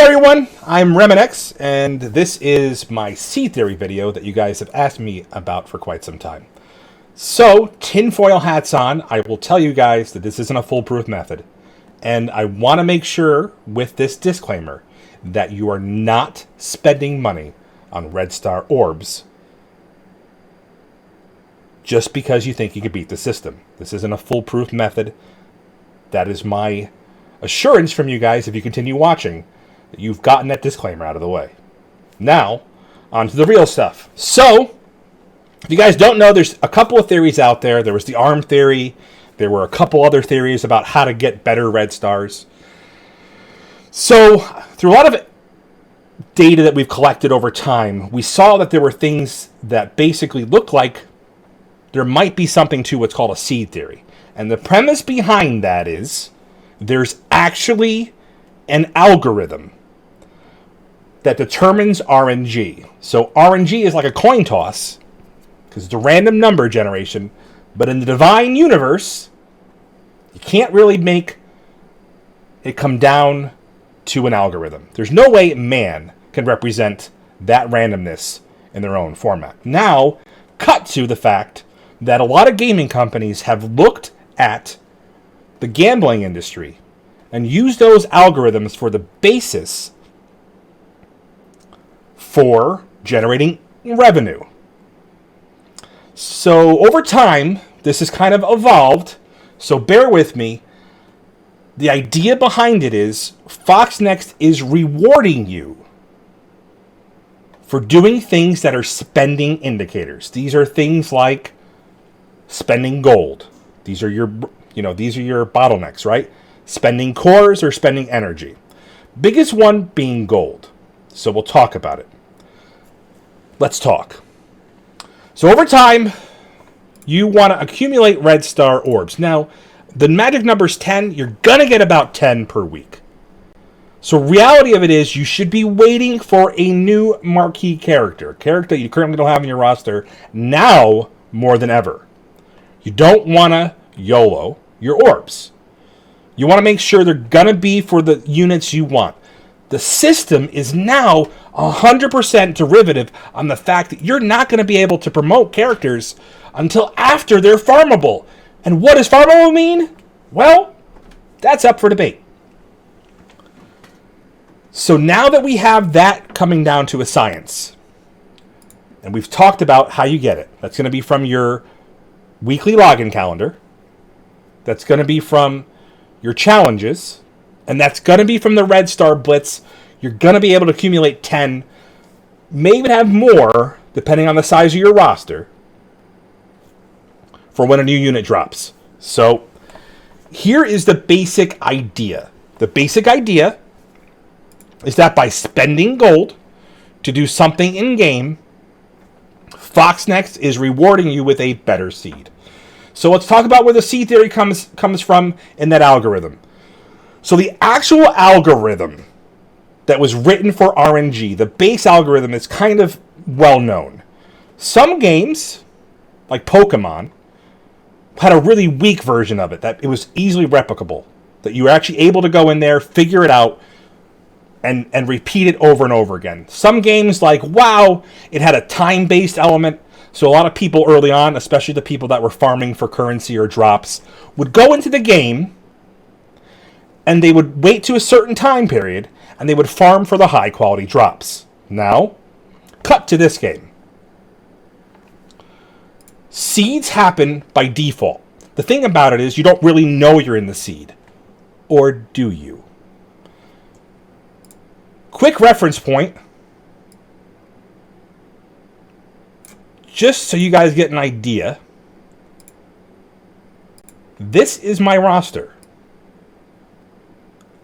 everyone, I'm Remanx, and this is my seed theory video that you guys have asked me about for quite some time. So, tinfoil hats on, I will tell you guys that this isn't a foolproof method, and I want to make sure with this disclaimer that you are not spending money on Red Star Orbs just because you think you can beat the system. This isn't a foolproof method. That is my assurance from you guys if you continue watching that you've gotten that disclaimer out of the way. Now, on to the real stuff. So, if you guys don't know, there's a couple of theories out there. There was the ARM theory. There were a couple other theories about how to get better red stars. So, through a lot of data that we've collected over time, we saw that there were things that basically looked like there might be something to what's called a seed theory. And the premise behind that is there's actually an algorithm that determines RNG. So RNG is like a coin toss, because it's a random number generation, but in the divine universe, you can't really make it come down to an algorithm. There's no way man can represent that randomness in their own format. Now, cut to the fact that a lot of gaming companies have looked at the gambling industry and used those algorithms for the basis for generating revenue. So over time, this has kind of evolved, so bear with me. The idea behind it is Foxnext is rewarding you for doing things that are spending indicators. These are things like spending gold. These are your bottlenecks, right? Spending cores or spending energy. Biggest one being gold. So we'll talk about it. Let's talk. So over time, you want to accumulate Red Star Orbs. Now, the magic number's 10. You're going to get about 10 per week. So reality of it is you should be waiting for a new marquee character. A character you currently don't have in your roster now more than ever. You don't want to YOLO your orbs. You want to make sure they're going to be for the units you want. The system is now 100% derivative on the fact that you're not going to be able to promote characters until after they're farmable. And what does farmable mean? Well, that's up for debate. So now that we have that coming down to a science, and we've talked about how you get it, that's going to be from your weekly login calendar, that's going to be from your challenges, and that's going to be from the Red Star Blitz. You're going to be able to accumulate 10, may even have more, depending on the size of your roster, for when a new unit drops. So, here is the basic idea. The basic idea is that by spending gold to do something in-game, Foxnext is rewarding you with a better seed. So let's talk about where the seed theory comes from in that algorithm. So the actual algorithm that was written for RNG, the base algorithm, is kind of well known. Some games, like Pokemon, had a really weak version of it, that it was easily replicable, that you were actually able to go in there, figure it out, and repeat it over and over again. Some games like WoW, it had a time-based element. So a lot of people early on, especially the people that were farming for currency or drops, would go into the game and they would wait to a certain time period and they would farm for the high-quality drops. Now, cut to this game. Seeds happen by default. The thing about it is you don't really know you're in the seed. Or do you? Quick reference point. Just so you guys get an idea, this is my roster.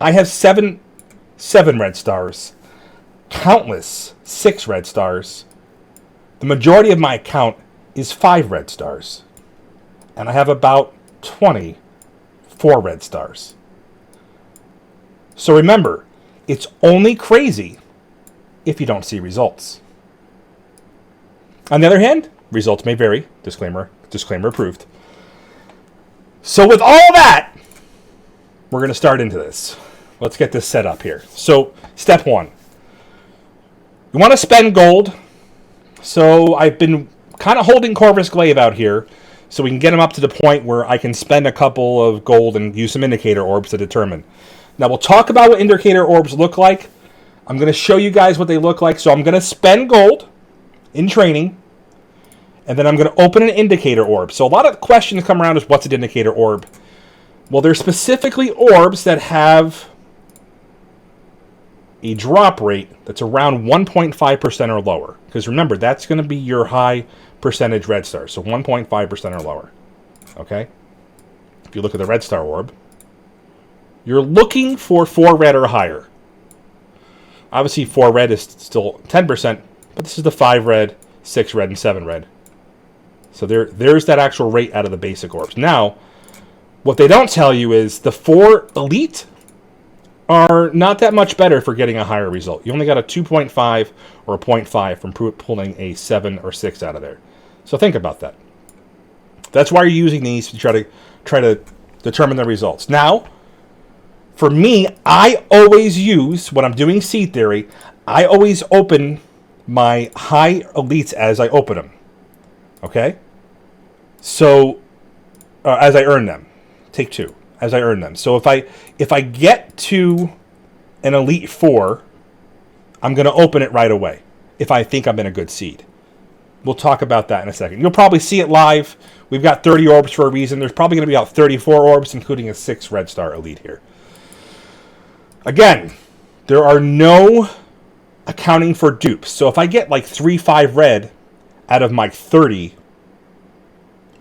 I have seven red stars, countless 6 red stars. The majority of my account is 5 red stars, and I have about 24 red stars. So remember, it's only crazy if you don't see results. On the other hand, results may vary. Disclaimer approved. So with all that, we're going to start into this. let's get this set up here. So, step one. You want to spend gold. So, I've been kind of holding Corvus Glaive out here so we can get him up to the point where I can spend a couple of gold and use some indicator orbs to determine. Now, we'll talk about what indicator orbs look like. I'm going to show you guys what they look like. So, I'm going to spend gold in training, and then I'm going to open an indicator orb. So, a lot of questions come around is, what's an indicator orb? Well, they're specifically orbs that have a drop rate that's around 1.5% or lower. Because remember, that's going to be your high percentage red star. So 1.5% or lower. Okay? If you look at the red star orb, you're looking for 4 red or higher. Obviously, 4 red is still 10%, but this is the 5 red, 6 red, and 7 red. So there's that actual rate out of the basic orbs. Now, what they don't tell you is the 4 elite are not that much better for getting a higher result. You only got a 2.5 or a 0.5 from pulling a 7 or 6 out of there. So think about that. That's why you're using these to try to determine the results. Now, for me, I always use, when I'm doing seed theory, I always open my high elites as I open them. Okay? So, as I earn them. Take 2 as I earn them. So if I get to an elite 4, I'm going to open it right away if I think I'm in a good seed. We'll talk about that in a second. You'll probably see it live. We've got 30 orbs for a reason. There's probably going to be about 34 orbs, including a 6 red star elite here. Again, there are no accounting for dupes. So if I get like 3, 5 red out of my 30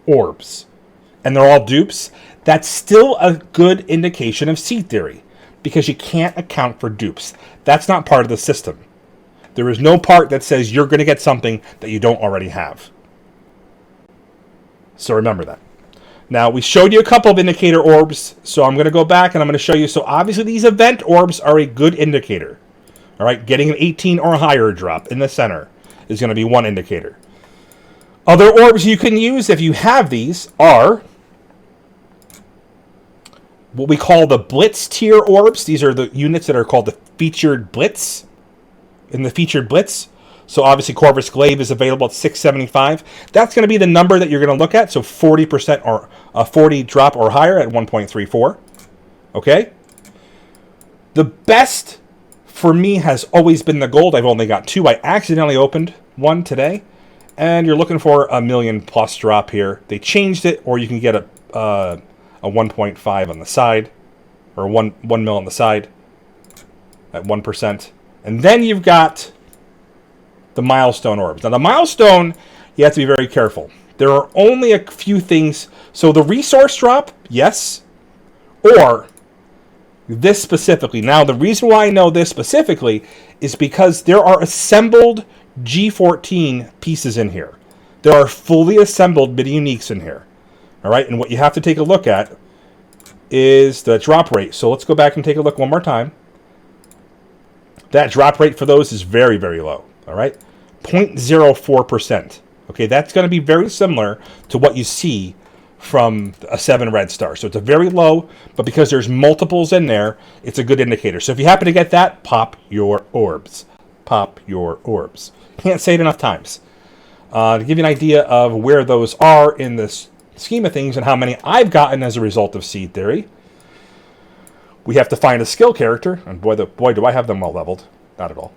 orbs, and they're all dupes, that's still a good indication of seed theory, because you can't account for dupes. That's not part of the system. There is no part that says you're going to get something that you don't already have. So remember that. Now, we showed you a couple of indicator orbs, so I'm going to go back and I'm going to show you. So obviously these event orbs are a good indicator. All right, getting an 18 or higher drop in the center is going to be one indicator. Other orbs you can use if you have these are what we call the Blitz tier orbs. These are the units that are called the featured Blitz. In the featured Blitz. So obviously Corvus Glaive is available at 675. That's going to be the number that you're going to look at. So 40% or a 40 drop or higher at 1.34. Okay? The best for me has always been the gold. I've only got 2. I accidentally opened one today. And you're looking for a million plus drop here. They changed it, or you can get a 1.5 on the side, or 1 mil on the side at 1%. And then you've got the milestone orbs. Now the milestone, you have to be very careful. There are only a few things. So the resource drop, yes, or this specifically. Now the reason why I know this specifically is because there are assembled G14 pieces in here. There are fully assembled midi uniques in here. All right, and what you have to take a look at is the drop rate. So let's go back and take a look one more time. That drop rate for those is very, very low. All right, 0.04%. Okay, that's going to be very similar to what you see from a 7 red star. So it's a very low, but because there's multiples in there, it's a good indicator. So if you happen to get that, pop your orbs. Pop your orbs. Can't say it enough times. To give you an idea of where those are in this scheme of things and how many I've gotten as a result of seed theory, we have to find a skill character, and boy do I have them well leveled. Not at all.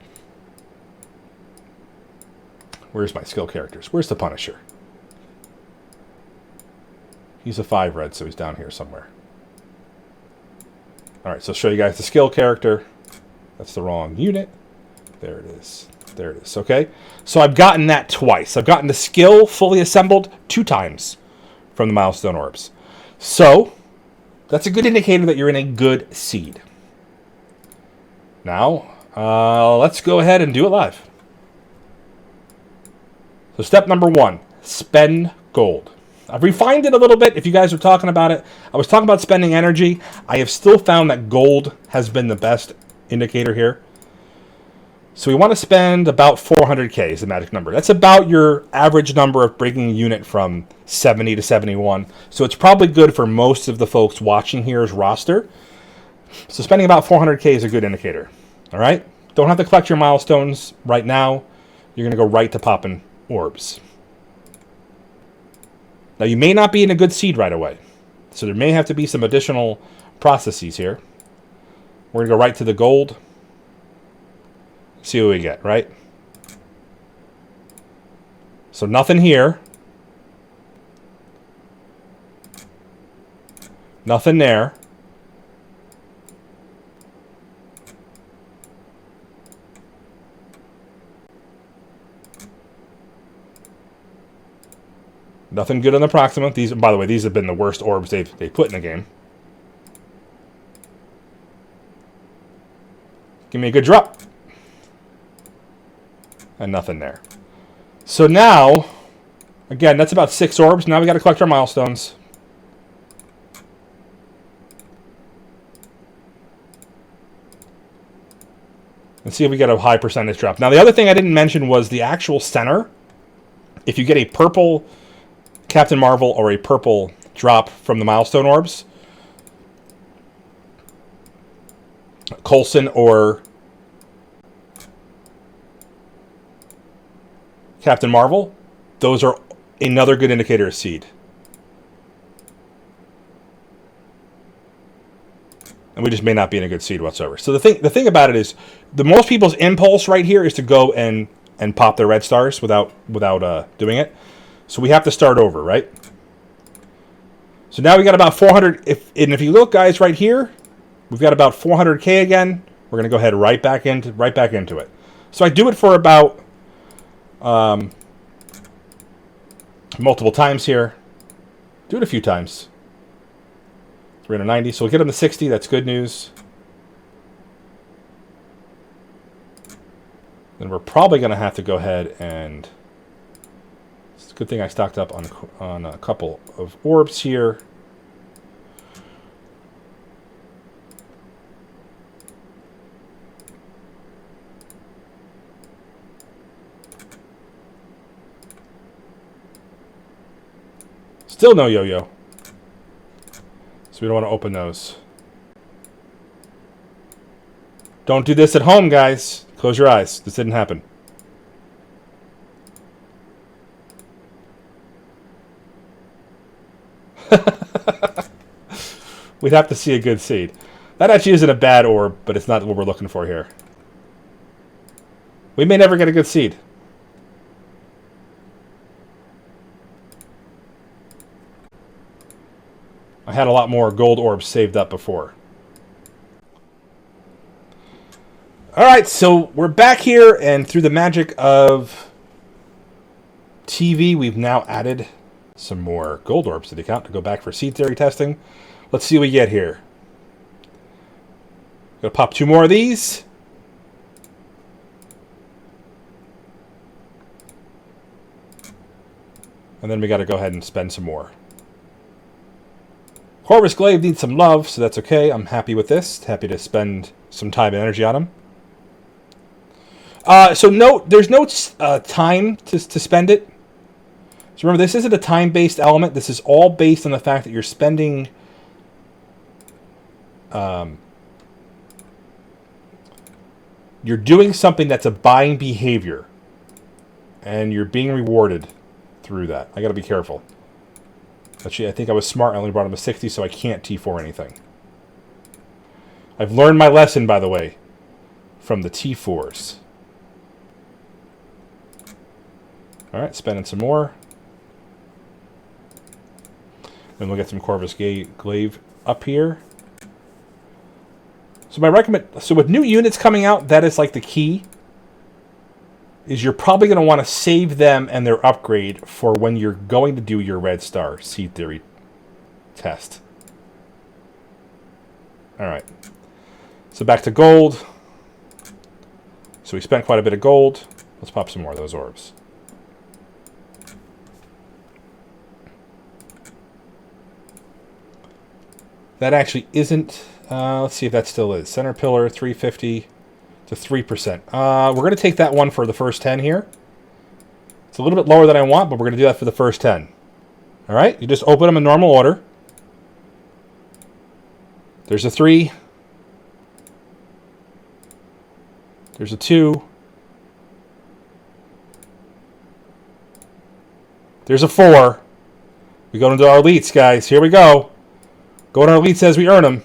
Where's my skill characters? Where's the Punisher? He's a 5 red, so he's down here somewhere. Alright, so I'll show you guys the skill character. That's the wrong unit. There it is. There it is. Okay? So I've gotten that twice. I've gotten the skill fully assembled 2 times from the milestone orbs. So that's a good indicator that you're in a good seed. Now, let's go ahead and do it live. So step number 1, spend gold. I've refined it a little bit. If you guys are talking about it, I was talking about spending energy. I have still found that gold has been the best indicator here. So we want to spend about 400k is the magic number. That's about your average number of bringing a unit from 70 to 71. So it's probably good for most of the folks watching here's roster. So spending about 400k is a good indicator. All right? Don't have to collect your milestones right now. You're going to go right to popping orbs. Now, you may not be in a good seed right away. So there may have to be some additional processes here. We're going to go right to the gold. See what we get, right? So nothing here. Nothing there. Nothing good on the Proxima. These, by the way, these have been the worst orbs they've put in the game. Give me a good drop. And nothing there. So now, again, that's about 6 orbs. Now we got to collect our milestones. And see if we get a high percentage drop. Now, the other thing I didn't mention was the actual center. If you get a purple Captain Marvel or a purple drop from the milestone orbs, Coulson or Captain Marvel, those are another good indicator of seed. And we just may not be in a good seed whatsoever. So the thing about it is, the most people's impulse right here is to go and pop their red stars without doing it. So we have to start over, right? So now we got about 400. If you look, guys, right here, we've got about 400k again. We're gonna go ahead right back into it. So I do it for about multiple times here. Do it a few times. 390. So we'll get them to 60. That's good news. Then we're probably going to have to go ahead and... It's a good thing I stocked up on a couple of orbs here. Still no yo-yo. So we don't want to open those. Don't do this at home, guys. Close your eyes. This didn't happen. We'd have to see a good seed. That actually isn't a bad orb, but it's not what we're looking for here. We may never get a good seed. I had a lot more gold orbs saved up before. Alright, so we're back here, and through the magic of TV, we've now added some more gold orbs to the account to go back for seed theory testing. Let's see what we get here. Gonna pop 2 more of these. And then we gotta go ahead and spend some more. Corvus Glaive needs some love, so that's okay. I'm happy with this. Happy to spend some time and energy on him. So there's no time to spend it. So remember, this isn't a time-based element. This is all based on the fact that you're spending... you're doing something that's a buying behavior. And you're being rewarded through that. I gotta be careful. Actually, I think I was smart. I only brought him a 60, so I can't T4 anything. I've learned my lesson, by the way, from the T4s. Alright, spending some more. Then we'll get some Corvus Glaive up here. So with new units coming out, that is like the key. Is you're probably going to want to save them and their upgrade for when you're going to do your Red Star Seed Theory test. Alright. So back to gold. So we spent quite a bit of gold. Let's pop some more of those orbs. That actually isn't... let's see if that still is. Center pillar, 350 to 3%. We're going to take that one for the first 10 here. It's a little bit lower than I want, but we're going to do that for the first 10. Alright, you just open them in normal order. There's a 3. There's a 2. There's a 4. We go into our elites, guys. Here we go. Go in our elites as we earn them.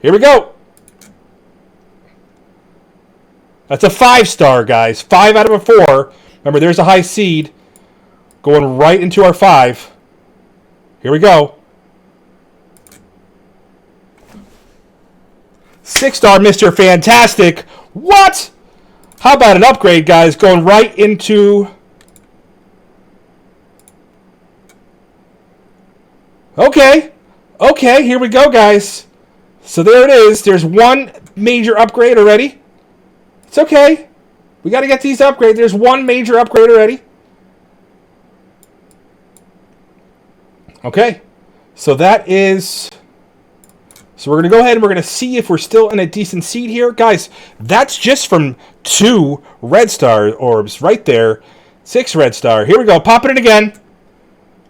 Here we go. That's a 5-star, guys. 5 out of a 4. Remember, there's a high seed going right into our 5. Here we go. 6-star, Mr. Fantastic. What? How about an upgrade, guys? Going right into... Okay. Okay, here we go, guys. So there it is. There's one major upgrade already. It's okay. We got to get these upgrades. There's one major upgrade already. Okay. So that is... So we're going to go ahead and we're going to see if we're still in a decent seed here. Guys, that's just from 2 red star orbs right there. 6 red star. Here we go. Popping it again.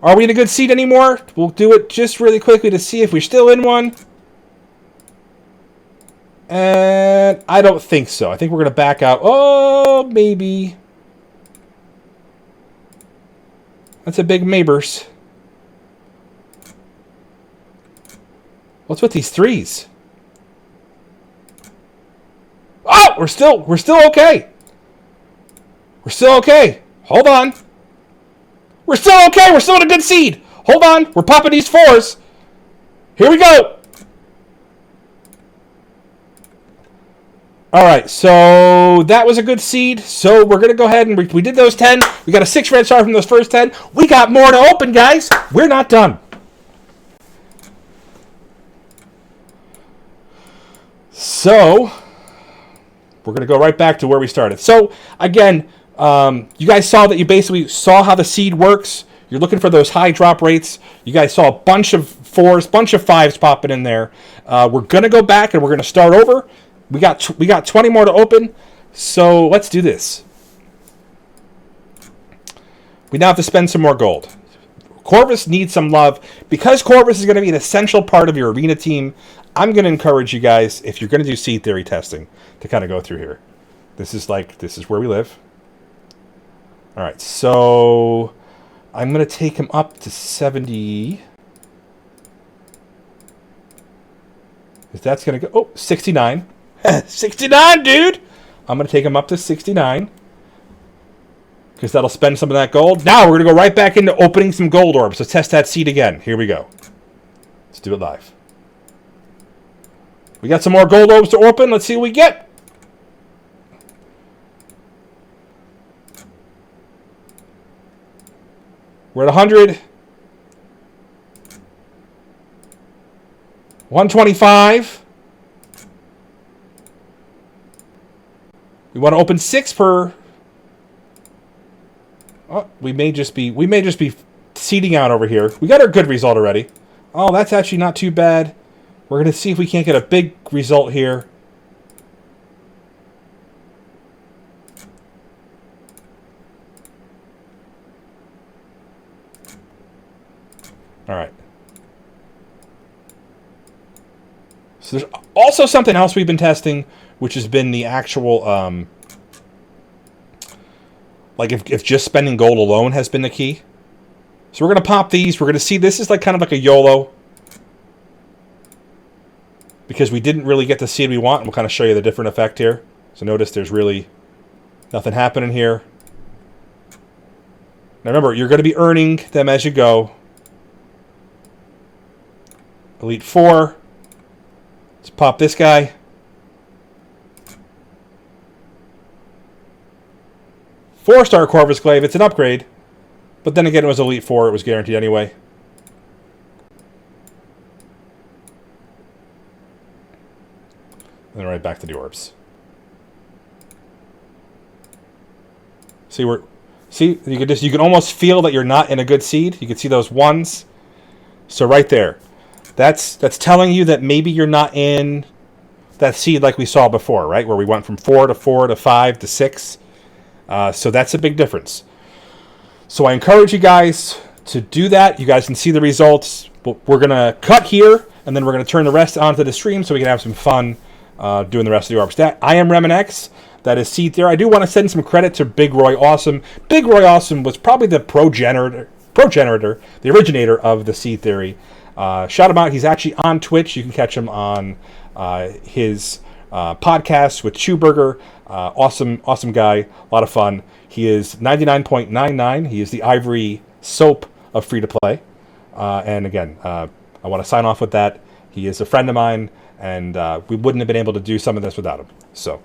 Are we in a good seed anymore? We'll do it just really quickly to see if we're still in one. And I don't think so. I think we're going to back out. Oh, maybe. That's a big Mabers. What's with these 3s? Oh, we're still okay. We're still okay. Hold on. We're still okay. We're still in a good seed. Hold on. We're popping these 4s. Here we go. All right, so that was a good seed. So we're going to go ahead and we did those 10. We got a 6 red star from those first 10. We got more to open, guys. We're not done. So we're going to go right back to where we started. So again, you guys saw that you basically saw how the seed works. You're looking for those high drop rates. You guys saw a bunch of 4s, bunch of 5s popping in there. We're going to go back and we're going to start over. We got 20 more to open, so let's do this. We now have to spend some more gold. Corvus needs some love. Because Corvus is going to be an essential part of your arena team, I'm going to encourage you guys, if you're going to do seed theory testing, to kind of go through here. This is where we live. All right, so I'm going to take him up to 70. Because that's going to go, oh, 69. 69, dude! I'm going to take him up to 69. Because that'll spend some of that gold. Now we're going to go right back into opening some gold orbs. Let's test that seed again. Here we go. Let's do it live. We got some more gold orbs to open. Let's see what we get. We're at 100. 125. We want to open 6 per. Oh, we may just be seeding out over here. We got our good result already. Oh, that's actually not too bad. We're going to see if we can't get a big result here. All right. So there's also something else we've been testing, which has been the actual, like if just spending gold alone has been the key. So we're going to pop these. We're going to see this is like kind of like a YOLO. Because we didn't really get the seed we want. And we'll kind of show you the different effect here. So notice there's really nothing happening here. Now remember, you're going to be earning them as you go. Elite 4. Let's pop this guy. Four-star Corvus Glaive. It's an upgrade. But then again, it was Elite 4. It was guaranteed anyway. And then right back to the orbs. See, you can almost feel that you're not in a good seed. You can see those 1s. So right there. That's telling you that maybe you're not in that seed like we saw before, right? Where we went from 4 to 4 to 5 to 6. So that's a big difference. So I encourage you guys to do that. You guys can see the results. We're going to cut here, and then we're going to turn the rest onto the stream so we can have some fun doing the rest of the Orbs. I am Remanx. That is Seed Theory. I do want to send some credit to Big Roy Awesome. Big Roy Awesome was probably the progenitor, the originator of the Seed Theory. Shout him out. He's actually on Twitch. You can catch him on his podcast with Chewburger. Awesome guy. A lot of fun. He is 99.99. He is the Ivory Soap of free-to-play. And again, I want to sign off with that. He is a friend of mine, and we wouldn't have been able to do some of this without him. So